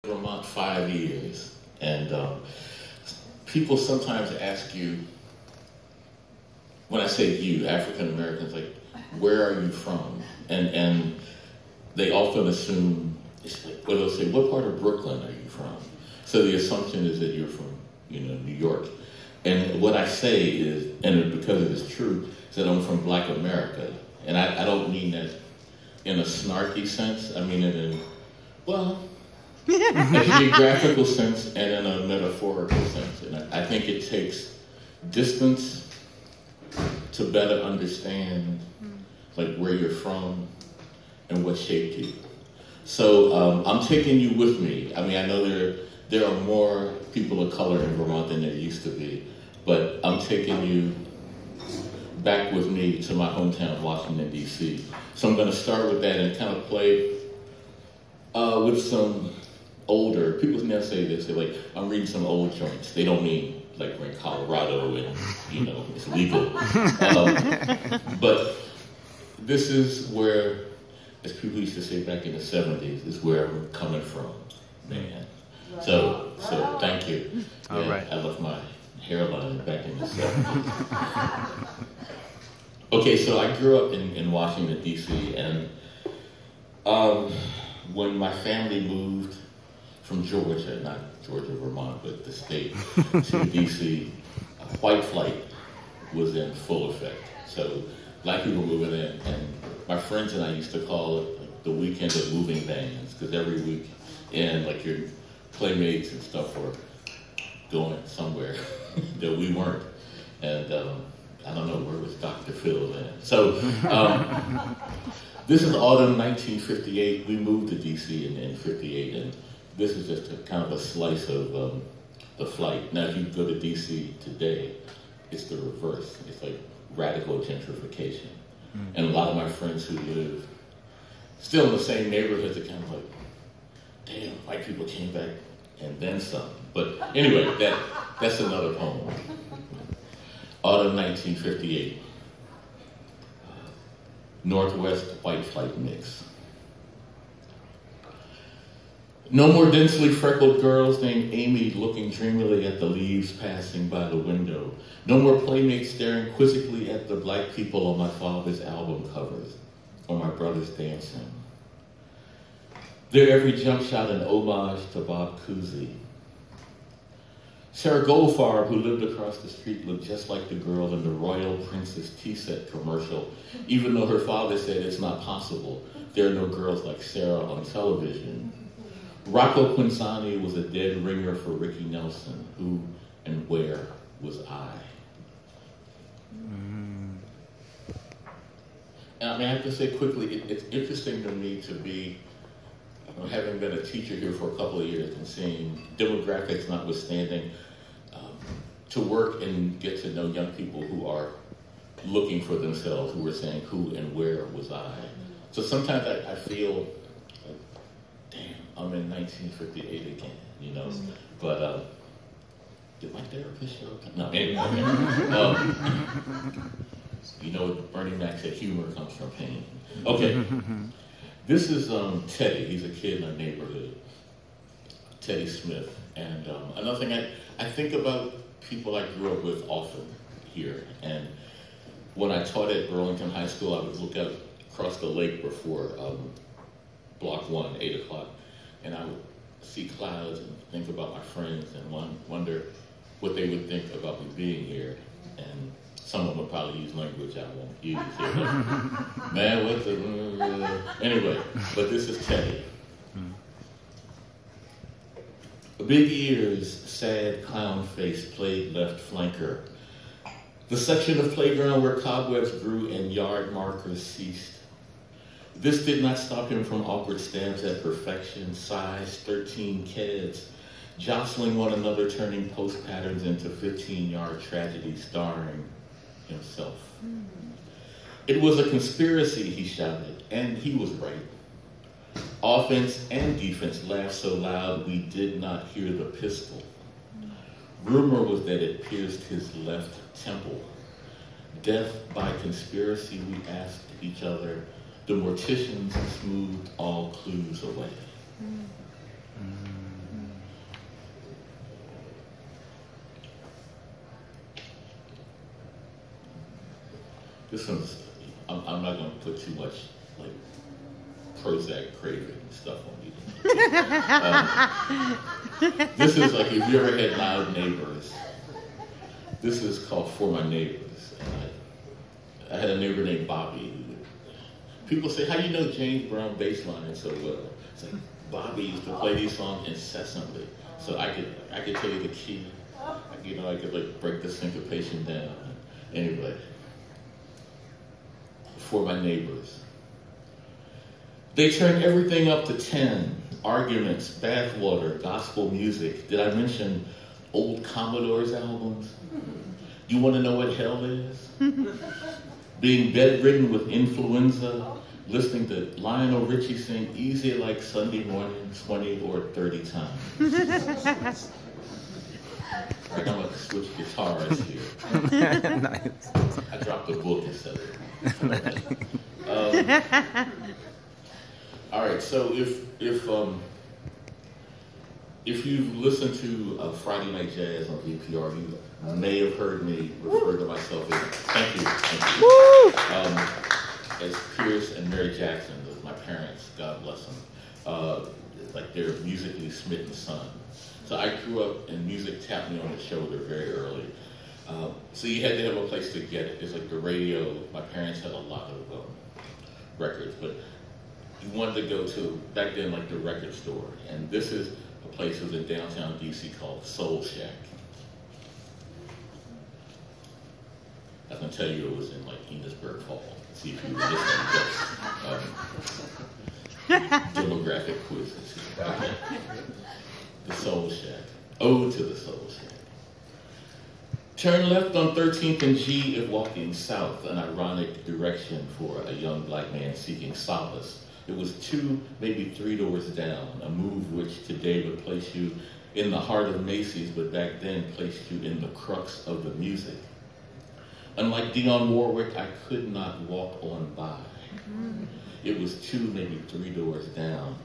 Vermont 5 years, and people sometimes ask you, when I say you, African Americans, like, where are you from? And they often assume, or they'll say, what part of Brooklyn are you from? So the assumption is that you're from, New York. And what I say is, and because it is true, is that I'm from Black America. And I don't mean that in a snarky sense. I mean it in, well, a geographical sense and in a metaphorical sense. And I think it takes distance to better understand, like, where you're from and what shaped you. So I'm taking you with me. I mean, I know there are more people of color in Vermont than there used to be, but I'm taking you back with me to my hometown, Washington, D.C. So I'm going to start with that and kind of play with some older, people now say this, they're like, I'm reading some old joints. They don't mean like we're in Colorado and, it's legal. But this is where, as people used to say back in the 70s, is where I'm coming from, man. So thank you. All right. I left my hairline back in the 70s. Okay, so I grew up in Washington, D.C., and when my family moved from Georgia, not Georgia, Vermont, but the state, to D.C., white flight was in full effect. So black people moving in, and my friends and I used to call it like the weekend of moving vans, because every week, and like your playmates and stuff were going somewhere that we weren't. And I don't know, where was Dr. Phil then? So this is autumn 1958. We moved to D.C. in 58, and this is just a kind of a slice of the flight. Now, if you go to D.C. today, it's the reverse. It's like radical gentrification. And a lot of my friends who live still in the same neighborhoods are kind of like, damn, white people came back and then some. But anyway, that's another poem. Autumn 1958. Northwest white flight mix. No more densely freckled girls named Amy looking dreamily at the leaves passing by the window. No more playmates staring quizzically at the black people on my father's album covers or my brother's dancing. Their every jump shot an homage to Bob Cousy. Sarah Goldfarb, who lived across the street, looked just like the girl in the Royal Princess tea set commercial, even though her father said it's not possible. There are no girls like Sarah on television. Rocco Quinzani was a dead ringer for Ricky Nelson. Who and where was I? And I mean, I have to say quickly, it's interesting to me to be, having been a teacher here for a couple of years and seeing demographics notwithstanding, to work and get to know young people who are looking for themselves, who are saying who and where was I. So sometimes I feel like, damn, I'm in 1958 again, But did my therapist show up? No, anyway. Bernie Mac said humor comes from pain. Okay. This is Teddy. He's a kid in our neighborhood, Teddy Smith. And another thing, I think about people I grew up with often here. And when I taught at Burlington High School, I would look out across the lake before Block 1, 8 o'clock, and I would see clouds and think about my friends and wonder what they would think about me being here. And some of them would probably use language I won't use. Like, man, what the... Anyway, but this is Teddy. Big ears, sad clown face, played left flanker. The section of playground where cobwebs grew and yard markers ceased. This did not stop him from awkward stabs at perfection, size 13 kids, jostling one another, turning post patterns into 15-yard tragedies starring himself. It was a conspiracy, he shouted, and he was right. Offense and defense laughed so loud we did not hear the pistol. Rumor was that it pierced his left temple. Death by conspiracy, we asked each other. The morticians smoothed all clues away. this one's, I'm not going to put too much, like, Prozac craving stuff on you. This is like, if you ever had loud neighbors, this is called For My Neighbors. And I had a neighbor named Bobby. People say, how do you know James Brown bass line so well? It's like, Bobby used to play these songs incessantly. So I could tell you the key. You know, I could like break the syncopation down. Anyway, For My Neighbors. They turn everything up to 10. Arguments, bathwater, gospel music. Did I mention old Commodore's albums? You want to know what hell is? Being bedridden with influenza, listening to Lionel Richie sing Easy Like Sunday Morning 20 or 30 times. All right, I'm going to switch guitars here. Nice. I dropped a book instead of all right, so if you've listened to Friday Night Jazz on VPR, you may have heard me refer to myself as, thank you. As Pierce and Mary Jackson, my parents, God bless them, like they're musically smitten sons. So I grew up and music tapped me on the shoulder very early. So you had to have a place to get it. It's like the radio. My parents had a lot of records, but you wanted to go to, back then, like the record store. And this is a place that was in downtown DC called Soul Shack. I can tell you it was in like Enosburg Hall. See if you were listening to demographic quizzes. Okay. The Soul Shack. Ode to the Soul Shack. Turn left on 13th and G if walking south, an ironic direction for a young black man seeking solace. It was 2, maybe 3 doors down, a move which today would place you in the heart of Macy's, but back then placed you in the crux of the music. Unlike Dionne Warwick, I could not walk on by. It was 2, maybe 3 doors down.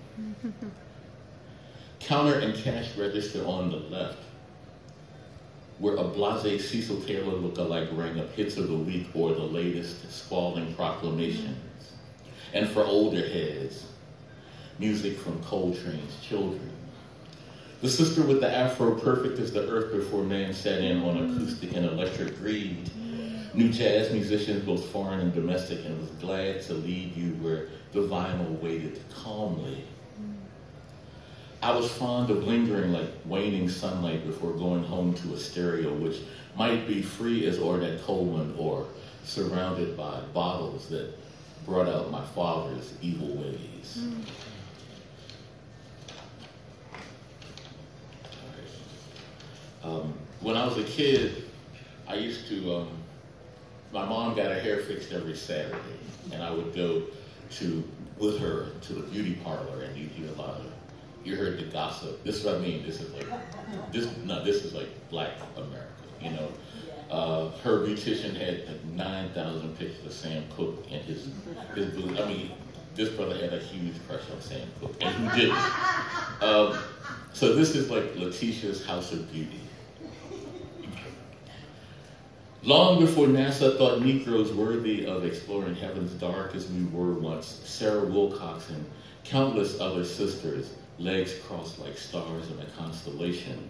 Counter and cash register on the left, where a blasé Cecil Taylor lookalike rang up hits of the week or the latest squalling proclamations. And for older heads, music from Coltrane's Children. The sister with the afro, perfect as the earth before man sat in on acoustic and electric greed, knew jazz musicians both foreign and domestic and was glad to lead you where the vinyl waited calmly. I was fond of lingering like waning sunlight before going home to a stereo, which might be free as Ornette Coleman or surrounded by bottles that brought out my father's evil ways. When I was a kid, I used to, my mom got her hair fixed every Saturday, and I would go with her to the beauty parlor, and you'd hear a lot of, you heard the gossip. This is what I mean. This is like, this is like Black America, you know. Her beautician had like 9,000 pictures of Sam Cooke in his booth. I mean, this brother had a huge crush on Sam Cooke, and who didn't? So this is like Letitia's House of Beauty. Long before NASA thought Negroes worthy of exploring heaven's dark as we were once, Sarah Wilcox and countless other sisters, legs crossed like stars in a constellation,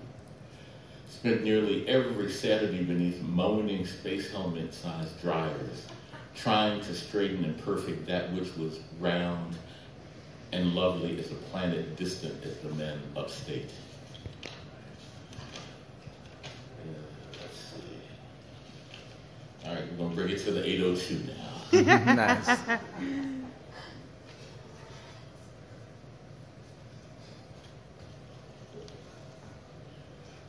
spent nearly every Saturday beneath moaning space helmet-sized dryers, trying to straighten and perfect that which was round and lovely as a planet distant as the men upstate. Let's see. All right, we're going to bring it to the 802 now. Nice.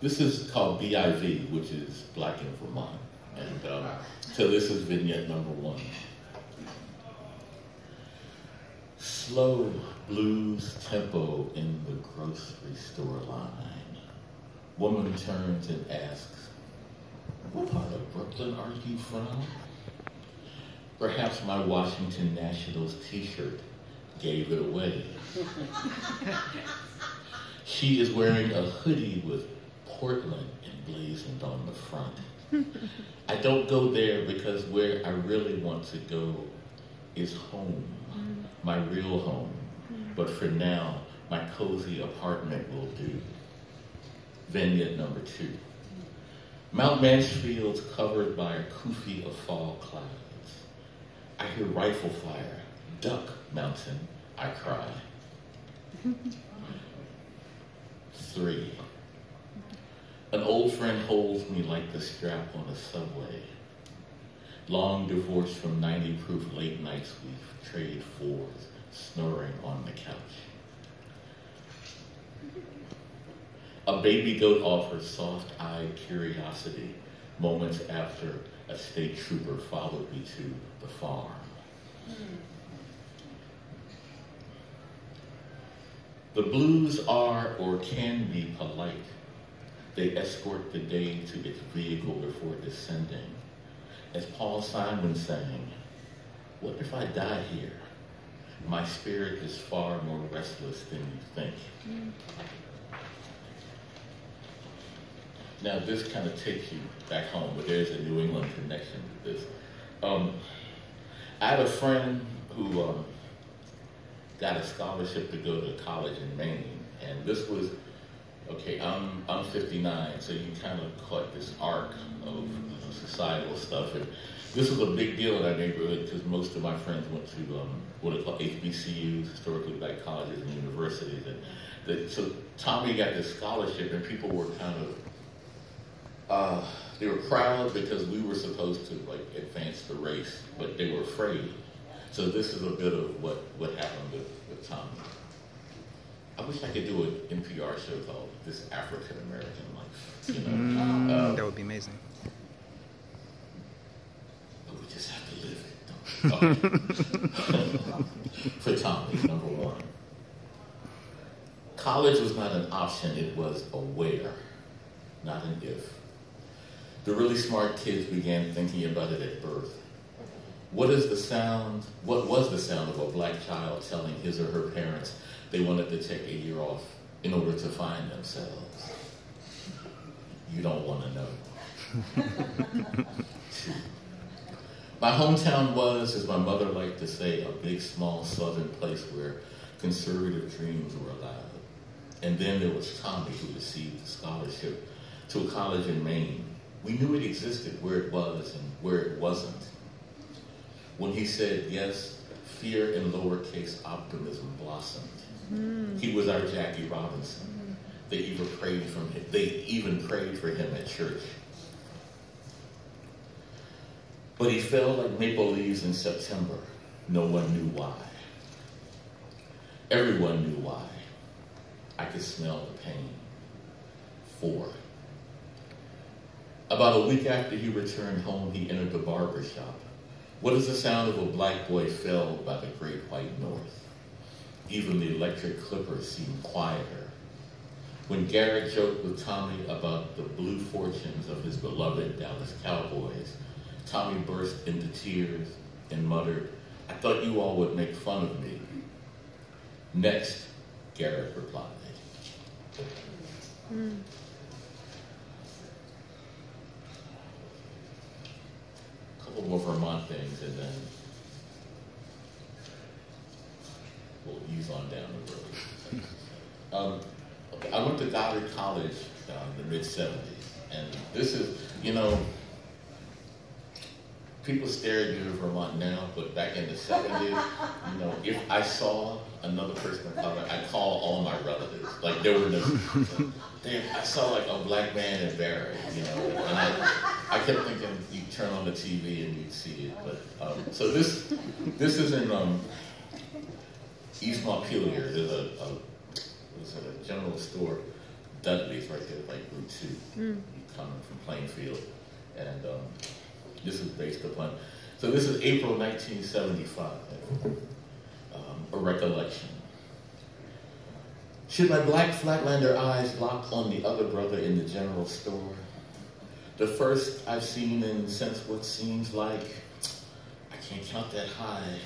This is called BIV, which is Black in Vermont. And so this is vignette number 1. Slow blues tempo in the grocery store line. Woman turns and asks, "What part of Brooklyn are you from?" Perhaps my Washington Nationals t-shirt gave it away. She is wearing a hoodie with Portland emblazoned on the front. I don't go there because where I really want to go is home, my real home. But for now, my cozy apartment will do. Vignette number 2. Mount Mansfield's covered by a kufi of fall clouds. I hear rifle fire. Duck, mountain, I cry. 3. An old friend holds me like the strap on a subway. Long divorced from 90 proof late nights we trade fours, snoring on the couch. A baby goat offers soft-eyed curiosity moments after a state trooper followed me to the farm. The blues are or can be polite. They escort the day to its vehicle before descending. As Paul Simon sang, what if I die here? My spirit is far more restless than you think. Now this kind of takes you back home, but there's a New England connection to this. I had a friend who got a scholarship to go to college in Maine, and this was, okay, I'm 59, so you kind of caught this arc of societal stuff, and this was a big deal in our neighborhood because most of my friends went to what are called HBCUs, historically black colleges and universities, and so Tommy got this scholarship, and people were kind of, they were proud because we were supposed to like advance the race, but they were afraid. So this is a bit of what happened with Tommy. I wish I could do an NPR show called This African American Life. You know? That would be amazing. But we just have to live it, don't we? For Tommy, number 1. College was not an option, it was a where, not an if. The really smart kids began thinking about it at birth. What was the sound of a black child telling his or her parents they wanted to take a year off in order to find themselves? You don't want to know. 2. My hometown was, as my mother liked to say, a big, small southern place where conservative dreams were allowed. And then there was Tommy, who received a scholarship to a college in Maine. We knew it existed where it was and where it wasn't. When he said yes, fear and lowercase optimism blossomed. He was our Jackie Robinson. They even prayed for him at church. But he fell like maple leaves in September. No one knew why. Everyone knew why. I could smell the pain. 4. About a week after he returned home, he entered the barber shop. What is the sound of a black boy felled by the great white north? Even the electric clippers seemed quieter. When Garrett joked with Tommy about the blue fortunes of his beloved Dallas Cowboys, Tommy burst into tears and muttered, I thought you all would make fun of me. Next, Garrett replied. Couple more Vermont things, and then we'll ease on down the road. Okay, I went to Goddard College in the mid-'70s, and this is, people stare at you in Vermont now, but back in the 70s, if I saw another person of color, I'd call all my relatives. Like, there were no, damn, I saw like a black man in Barry, and I kept thinking you'd turn on the TV and you'd see it. But, so this is in East Montpelier. There's a general store, Dudley's right there, like Route 2. You come from Plainfield, and this is based upon, so this is April 1975, a recollection. Should my black Flatlander eyes lock on the other brother in the general store? The first I've seen and sensed what seems like, I can't count that high.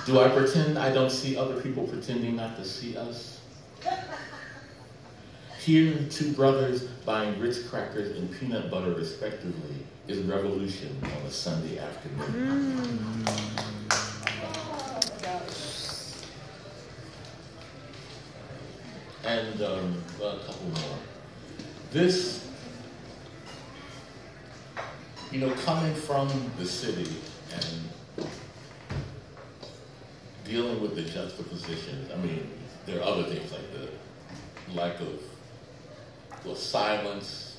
Do I pretend I don't see other people pretending not to see us? Here, two brothers buying Ritz crackers and peanut butter respectively is revolution on a Sunday afternoon. And a couple more. This, coming from the city and dealing with the juxtapositions, I mean, there are other things like the lack of, silence,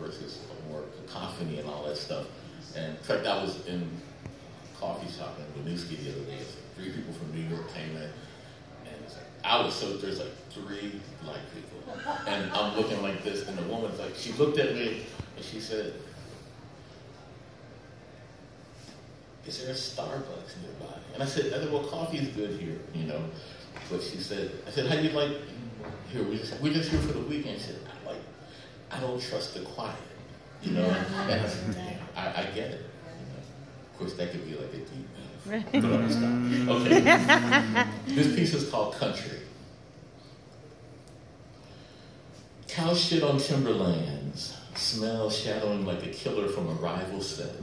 versus more cacophony and all that stuff. And in fact, I was in a coffee shop in Winooski the other day. It's like 3 people from New York came in, and it's like, there's like 3 black people. And I'm looking like this, and the woman's like, she looked at me, and she said, "Is there a Starbucks nearby?" And I said, "Well, coffee is good here, But she said, I said, "How do you like here? We're just here for the weekend." She said, I don't trust the quiet, And I said, "Damn, I get it." Of course, that could be like a deep but I'm stop. Okay. This piece is called Country. Cow shit on timberlands, smell shadowing like a killer from a rival set.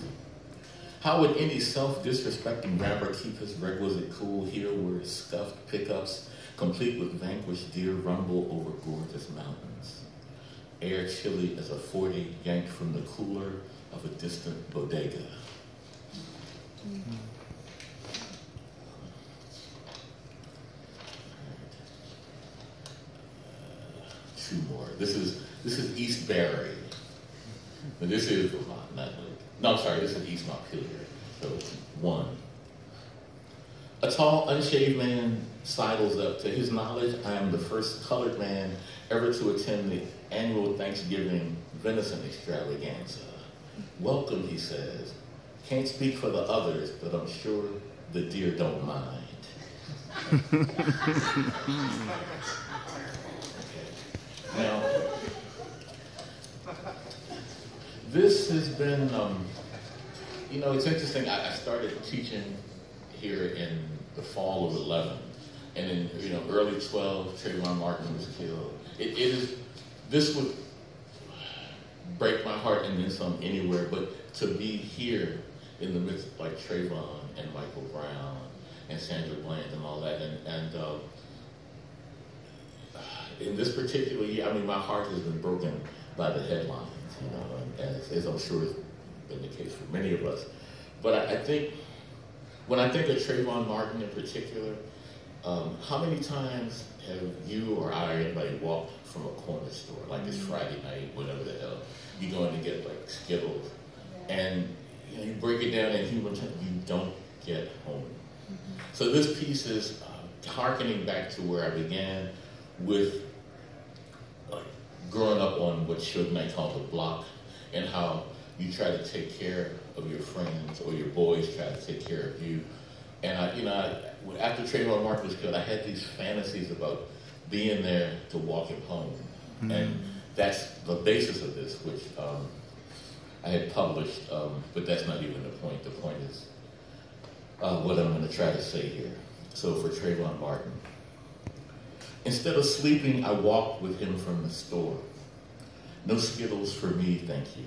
How would any self-disrespecting rapper keep his requisite cool here where scuffed pickups, complete with vanquished deer, rumble over gorgeous mountains? Air chilly as a 40 yanked from the cooler of a distant bodega. Two more. This is East Barry. But this is Vermont, not like, no, I'm sorry, this is East Montpelier. So 1. A tall, unshaved man sidles up. To his knowledge, I am the first colored man ever to attend the annual Thanksgiving venison extravaganza. Welcome, he says. Can't speak for the others, but I'm sure the deer don't mind. Okay. Now, this has been, it's interesting. I started teaching here in the fall of 11, and in early 12, Trayvon Martin was killed. This would break my heart and then some anywhere, but to be here in the midst of like Trayvon and Michael Brown and Sandra Bland and all that, and in this particular year, I mean, my heart has been broken by the headlines, as I'm sure has been the case for many of us. But I think, when I think of Trayvon Martin in particular, how many times have you or I or anybody walked from a corner store, like it's Friday night, whatever the hell, you go in to get like Skittles, and you break it down in human terms, you don't get home. So this piece is hearkening back to where I began with growing up on what Suge Knight called the block, and how you try to take care of your friends, or your boys try to take care of you. And after Trayvon Martin was killed, I had these fantasies about being there to walk him home. Mm-hmm. And that's the basis of this, which I had published, but that's not even the point. The point is what I'm going to try to say here. So for Trayvon Martin, instead of sleeping, I walked with him from the store. No Skittles for me, thank you.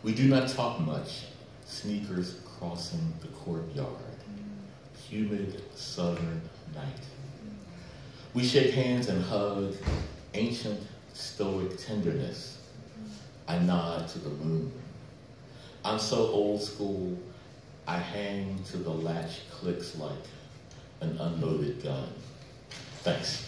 We do not talk much, sneakers crossing the courtyard. Humid southern night. We shake hands and hug, ancient stoic tenderness. I nod to the moon. I'm so old school, I hang to the latch clicks like an unloaded gun. Thanks.